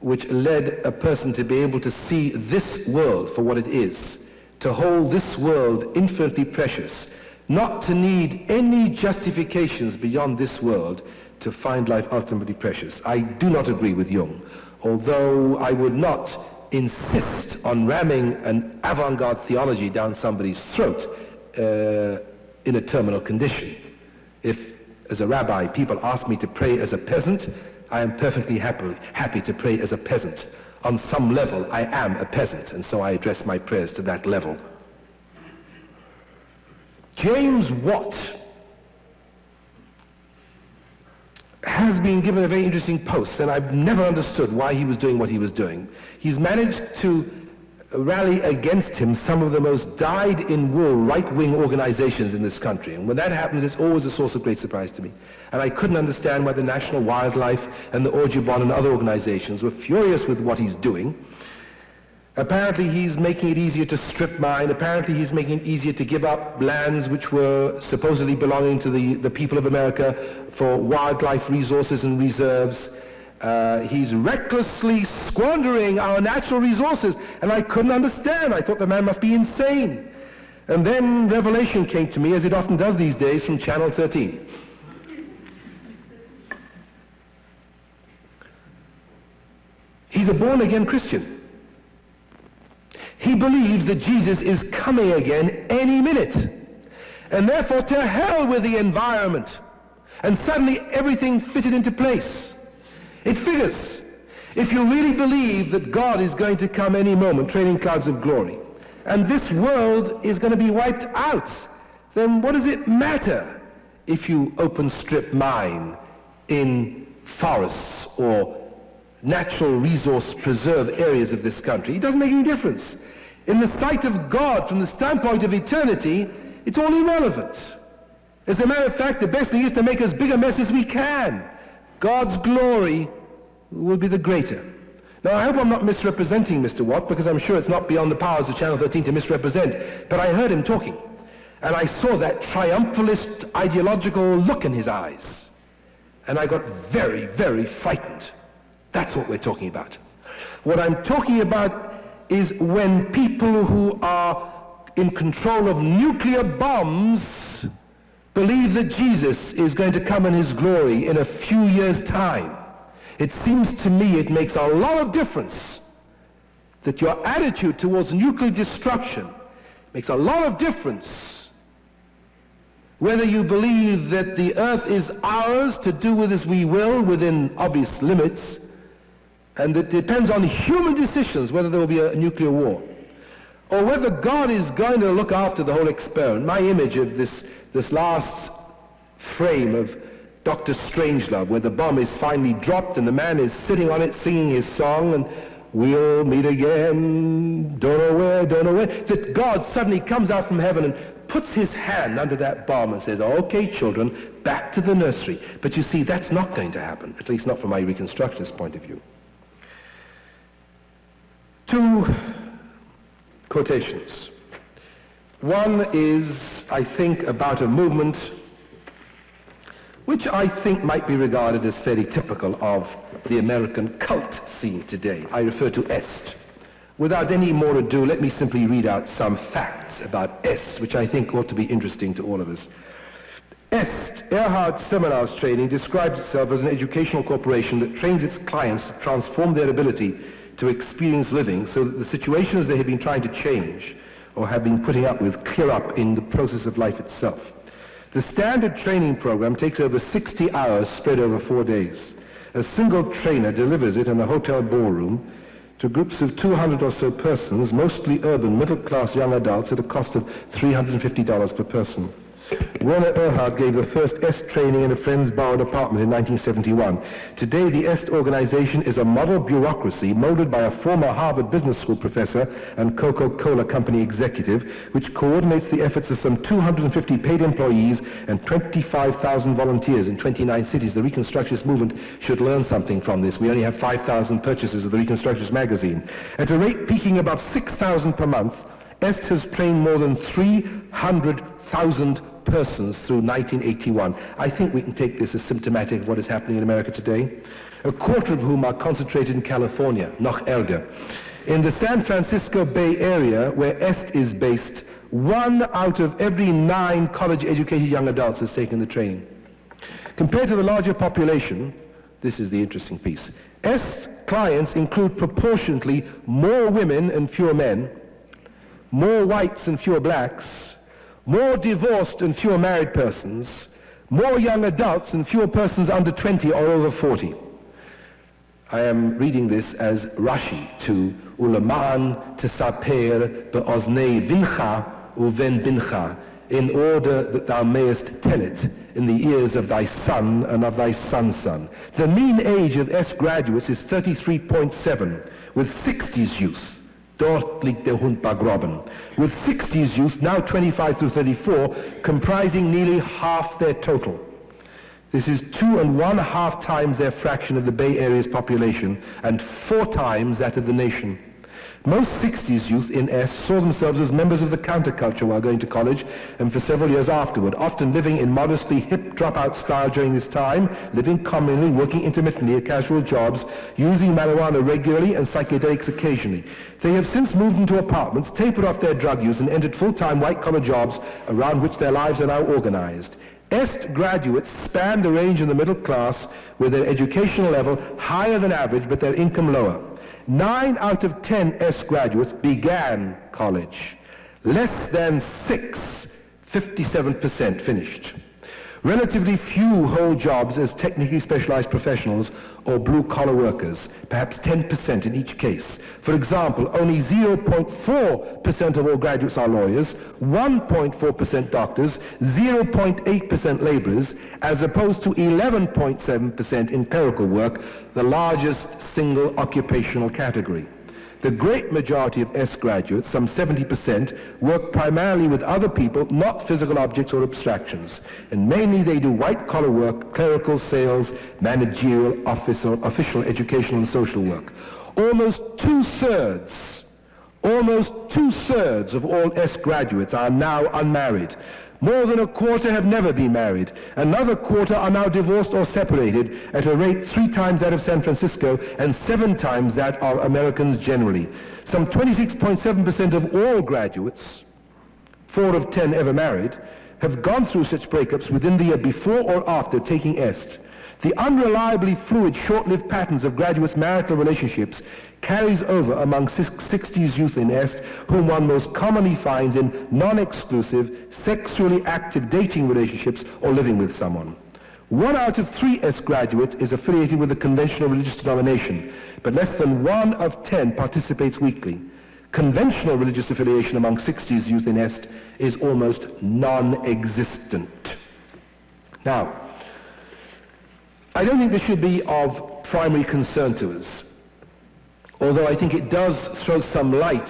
which led a person to be able to see this world for what it is, to hold this world infinitely precious, not to need any justifications beyond this world to find life ultimately precious. I do not agree with Jung, although I would not insist on ramming an avant-garde theology down somebody's throat in a terminal condition. If, as a rabbi, people ask me to pray as a peasant, I am perfectly happy to pray as a peasant. On some level, I am a peasant, and so I address my prayers to that level. James Watt has been given a very interesting post, and I've never understood why he was doing what he was doing. He's managed to rally against him some of the most dyed-in-wool right-wing organizations in this country. And when that happens, it's always a source of great surprise to me. And I couldn't understand why the National Wildlife and the Audubon and other organizations were furious with what he's doing. Apparently he's making it easier to strip mine. Apparently he's making it easier to give up lands which were supposedly belonging to the people of America for wildlife resources and reserves. He's recklessly squandering our natural resources, and I couldn't understand. I thought the man must be insane. And then revelation came to me, as it often does these days, from Channel 13. He's a born-again Christian. He believes that Jesus is coming again any minute. And therefore, to hell with the environment. And suddenly everything fitted into place. It figures. If you really believe that God is going to come any moment, trailing clouds of glory, and this world is going to be wiped out, then what does it matter if you open strip mine in forests or natural resource preserve areas of this country? It doesn't make any difference. In the sight of God, from the standpoint of eternity, it's all irrelevant. As a matter of fact, the best thing is to make as big a mess as we can. God's glory will be the greater. Now, I hope I'm not misrepresenting Mr. Watt, because I'm sure it's not beyond the powers of Channel 13 to misrepresent, but I heard him talking, and I saw that triumphalist ideological look in his eyes, and I got very, very frightened. That's what we're talking about. What I'm talking about is when people who are in control of nuclear bombs believe that Jesus is going to come in his glory in a few years' time. It seems to me it makes a lot of difference that your attitude towards nuclear destruction makes a lot of difference whether you believe that the earth is ours to do with as we will within obvious limits, and it depends on human decisions whether there will be a nuclear war, or whether God is going to look after the whole experiment. My image of this last frame of Dr. Strangelove, where the bomb is finally dropped and the man is sitting on it singing his song, and we'll meet again, don't know where, that God suddenly comes out from heaven and puts his hand under that bomb and says, okay, children, back to the nursery. But you see, that's not going to happen, at least not from my Reconstructionist point of view. Two quotations. One is, I think, about a movement which I think might be regarded as fairly typical of the American cult scene today. I refer to EST. Without any more ado, let me simply read out some facts about EST, which I think ought to be interesting to all of us. EST, Erhard Seminars Training, describes itself as an educational corporation that trains its clients to transform their ability to experience living so that the situations they have been trying to change or have been putting up with clear up in the process of life itself. The standard training program takes over 60 hours spread over 4 days. A single trainer delivers it in a hotel ballroom to groups of 200 or so persons, mostly urban, middle-class young adults, at a cost of $350 per person. Werner Erhard gave the first EST training in a friend's borrowed apartment in 1971. Today, the EST organization is a model bureaucracy molded by a former Harvard Business School professor and Coca-Cola company executive, which coordinates the efforts of some 250 paid employees and 25,000 volunteers in 29 cities. The Reconstructionist movement should learn something from this. We only have 5,000 purchases of the Reconstructionist magazine. At a rate peaking above 6,000 per month, EST has trained more than 300,000 persons through 1981. I think we can take this as symptomatic of what is happening in America today, a quarter of whom are concentrated in California, noch ärger. In the San Francisco Bay Area, where EST is based, 1 out of every 9 college-educated young adults has taken the training. Compared to the larger population, this is the interesting piece, EST clients include proportionately more women and fewer men, more whites and fewer blacks, more divorced and fewer married persons, more young adults and fewer persons under 20 or over 40. I am reading this as Rashi to Ulaman tesaper be'oznei vincha uven bincha, in order that thou mayest tell it in the ears of thy son and of thy son's son. The mean age of EST graduates is 33.7, with 60s youth. Dort liegt der Hund begraben. With 60s youth, now 25 through 34, comprising nearly half their total. This is 2.5 times their fraction of the Bay Area's population and 4 times that of the nation. Most 60s youth in EST saw themselves as members of the counterculture while going to college and for several years afterward, often living in modestly hip dropout style during this time, living communally, working intermittently at casual jobs, using marijuana regularly and psychedelics occasionally. They have since moved into apartments, tapered off their drug use and entered full-time white-collar jobs around which their lives are now organized. EST graduates span the range in the middle class with their educational level higher than average but their income lower. 9 out of 10 EST graduates began college. Less than 6, 57% finished. Relatively few hold jobs as technically specialized professionals or blue-collar workers, perhaps 10% in each case. For example, only 0.4% of all graduates are lawyers, 1.4% doctors, 0.8% laborers, as opposed to 11.7% in clerical work, the largest single occupational category. The great majority of S graduates, some 70%, work primarily with other people, not physical objects or abstractions. And mainly they do white-collar work, clerical, sales, managerial, official, educational, and social work. Almost two-thirds of all S graduates are now unmarried. More than a quarter have never been married. Another quarter are now divorced or separated at a rate 3 times that of San Francisco and 7 times that of Americans generally. Some 26.7% of all graduates, 4 of 10 ever married, have gone through such breakups within the year before or after taking EST. The unreliably fluid, short-lived patterns of graduates' marital relationships carries over among 60s youth in EST, whom one most commonly finds in non-exclusive, sexually active dating relationships or living with someone. 1 out of 3 EST graduates is affiliated with a conventional religious denomination, but less than 1 of 10 participates weekly. Conventional religious affiliation among 60s youth in EST is almost non-existent. Now, I don't think this should be of primary concern to us, although I think it does throw some light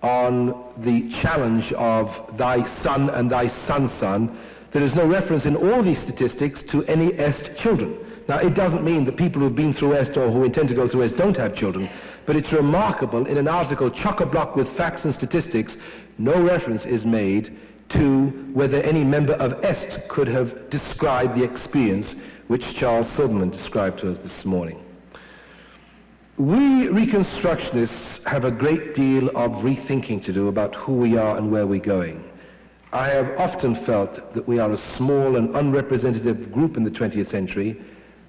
on the challenge of thy son and thy son's son. There is no reference in all these statistics to any EST children. Now, it doesn't mean that people who've been through EST or who intend to go through EST don't have children, but it's remarkable in an article chock-a-block with facts and statistics, no reference is made to whether any member of EST could have described the experience which Charles Silverman described to us this morning. We Reconstructionists have a great deal of rethinking to do about who we are and where we're going. I have often felt that we are a small and unrepresentative group in the 20th century,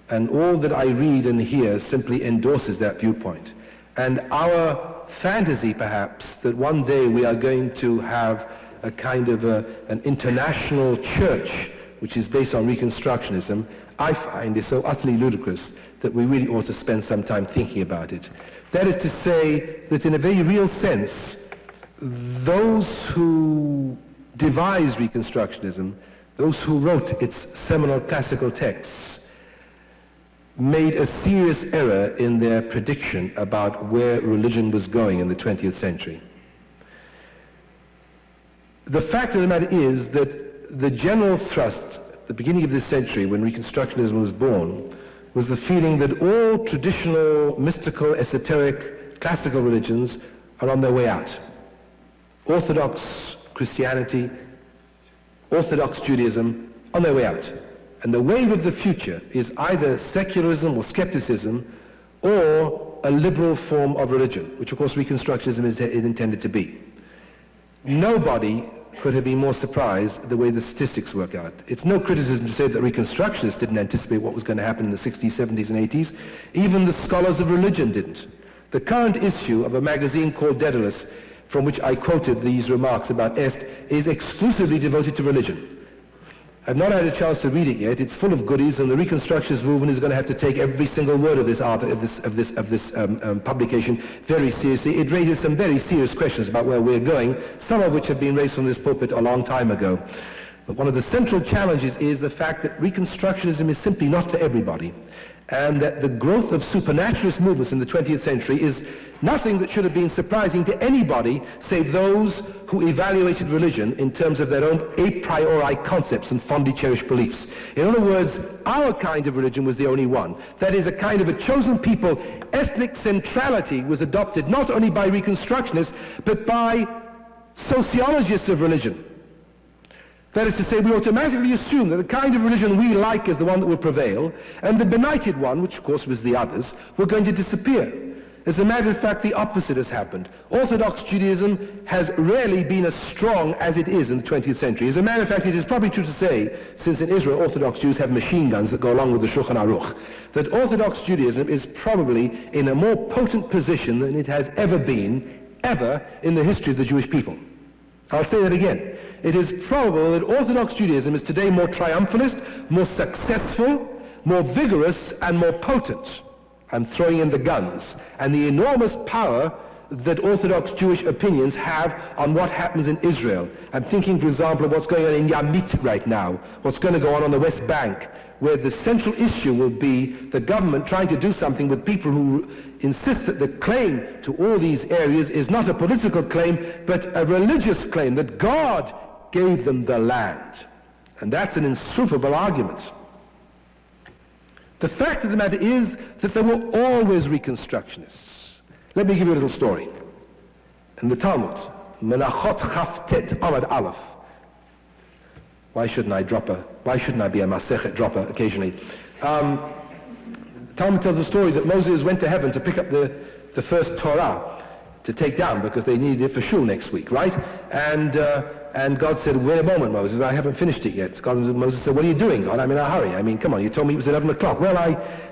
and all that I read and hear simply endorses that viewpoint. And our fantasy, perhaps, that one day we are going to have a kind of an international church which is based on Reconstructionism, I find is so utterly ludicrous that we really ought to spend some time thinking about it. That is to say that in a very real sense, those who devised Reconstructionism, those who wrote its seminal classical texts, made a serious error in their prediction about where religion was going in the 20th century. The fact of the matter is that the general thrust at the beginning of this century, when Reconstructionism was born, was the feeling that all traditional, mystical, esoteric, classical religions are on their way out. Orthodox Christianity, Orthodox Judaism, on their way out. And the wave of the future is either secularism or skepticism or a liberal form of religion, which of course Reconstructionism is intended to be. Nobody could have been more surprised the way the statistics work out. It's no criticism to say that Reconstructionists didn't anticipate what was going to happen in the 60s, 70s, and 80s. Even the scholars of religion didn't. The current issue of a magazine called Daedalus, from which I quoted these remarks about EST, is exclusively devoted to religion. I've not had a chance to read it yet. It's full of goodies, and the Reconstructionist movement is going to have to take every single word of this publication very seriously. It raises some very serious questions about where we're going, some of which have been raised from this pulpit a long time ago. But one of the central challenges is the fact that Reconstructionism is simply not for everybody, and that the growth of supernaturalist movements in the 20th century is nothing that should have been surprising to anybody save those who evaluated religion in terms of their own a priori concepts and fondly cherished beliefs. In other words, our kind of religion was the only one. That is, a kind of a chosen people. Ethnic centrality was adopted not only by Reconstructionists, but by sociologists of religion. That is to say, we automatically assume that the kind of religion we like is the one that will prevail, and the benighted one, which of course was the others, were going to disappear. As a matter of fact, the opposite has happened. Orthodox Judaism has rarely been as strong as it is in the 20th century. As a matter of fact, it is probably true to say, since in Israel Orthodox Jews have machine guns that go along with the Shulchan Aruch, that Orthodox Judaism is probably in a more potent position than it has ever been, ever, in the history of the Jewish people. I'll say that again. It is probable that Orthodox Judaism is today more triumphalist, more successful, more vigorous, and more potent. I'm throwing in the guns, and the enormous power that Orthodox Jewish opinions have on what happens in Israel. I'm thinking, for example, of what's going on in Yamit right now, what's going to go on the West Bank, where the central issue will be the government trying to do something with people who insist that the claim to all these areas is not a political claim, but a religious claim, that God gave them the land. And that's an insufferable argument. The fact of the matter is that there were always Reconstructionists. Let me give you a little story. In the Talmud, Menachot Chaftet Amad Aleph. Why shouldn't I be a Masechet dropper occasionally? Talmud tells a story that Moses went to heaven to pick up the first Torah to take down because they needed it for shul next week, right? And God said, wait a moment, Moses, I haven't finished it yet. Moses said, what are you doing, God? I'm in a hurry. I mean, come on, you told me it was 11 o'clock. Well,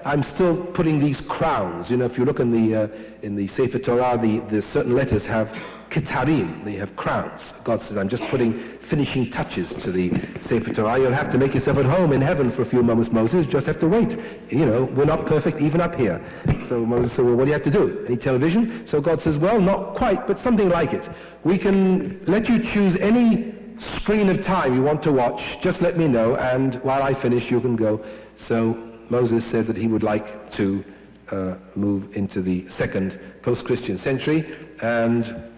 I'm still putting these crowns. You know, if you look in the Sefer Torah, the certain letters have kitarim, they have crowns. God says, I'm just putting finishing touches to the Sefer Torah. You'll have to make yourself at home in heaven for a few moments, Moses. Just have to wait. You know, we're not perfect even up here. So Moses said, well, what do you have to do? Any television? So God says, well, not quite, but something like it. We can let you choose any screen of time you want to watch. Just let me know, and while I finish, you can go. So Moses said that he would like to move into the second post-Christian century, and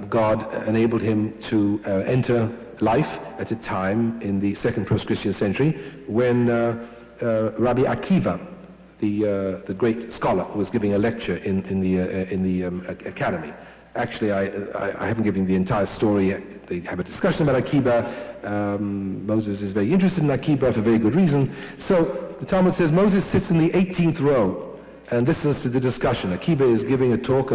God enabled him to enter life at a time in the second post-Christian century when Rabbi Akiva, the great scholar, was giving a lecture in the academy. Actually, I haven't given the entire story. They have a discussion about Akiba. Moses is very interested in Akiba for very good reason. So the Talmud says Moses sits in the 18th row and listens to the discussion. Akiba is giving a talk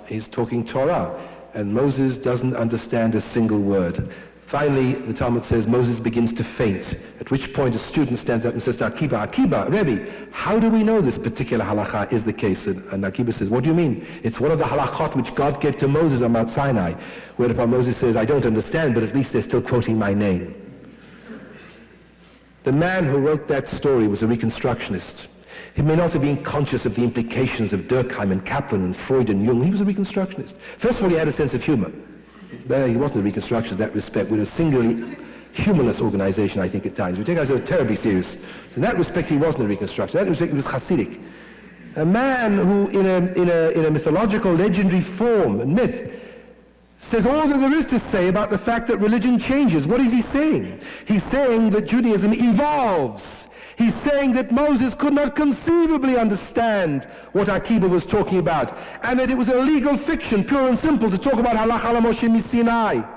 he's talking Torah, and Moses doesn't understand a single word. Finally, the Talmud says Moses begins to faint, at which point a student stands up and says to Akiba, Rabbi, how do we know this particular halakha is the case? And Akiba says, what do you mean? It's one of the halachot which God gave to Moses on Mount Sinai. Whereupon Moses says, I don't understand, but at least they're still quoting my name. The man who wrote that story was a Reconstructionist. He may not have been conscious of the implications of Durkheim and Kaplan and Freud and Jung. He was a Reconstructionist. First of all, he had a sense of humor. He wasn't a Reconstructionist in that respect. We're a singularly humorless organization, I think, at times. We take ourselves terribly serious. So in that respect, he wasn't a Reconstructionist. In that respect, he was Hasidic. A man who, in a mythological, legendary form and myth, says all that there is to say about the fact that religion changes. What is he saying? He's saying that Judaism evolves. He's saying that Moses could not conceivably understand what Akiba was talking about, and that it was a legal fiction, pure and simple, to talk about Halach ala Moshe Misinai.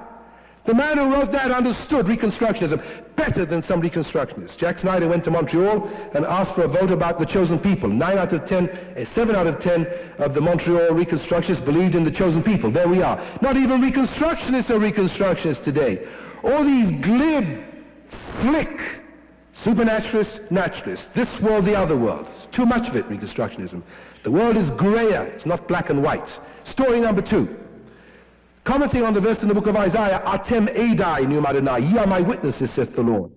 The man who wrote that understood Reconstructionism better than some Reconstructionists. Jack Snyder went to Montreal and asked for a vote about the chosen people. 7 out of 10 of the Montreal Reconstructionists believed in the chosen people. There we are. Not even Reconstructionists are Reconstructionists today. All these glib, slick, supernaturalists, naturalists, this world, the other world. It's too much of it, Reconstructionism. The world is grayer, it's not black and white. Story number 2. Commenting on the verse in the book of Isaiah, Atem Edai Numar Adonai, ye are my witnesses, saith the Lord.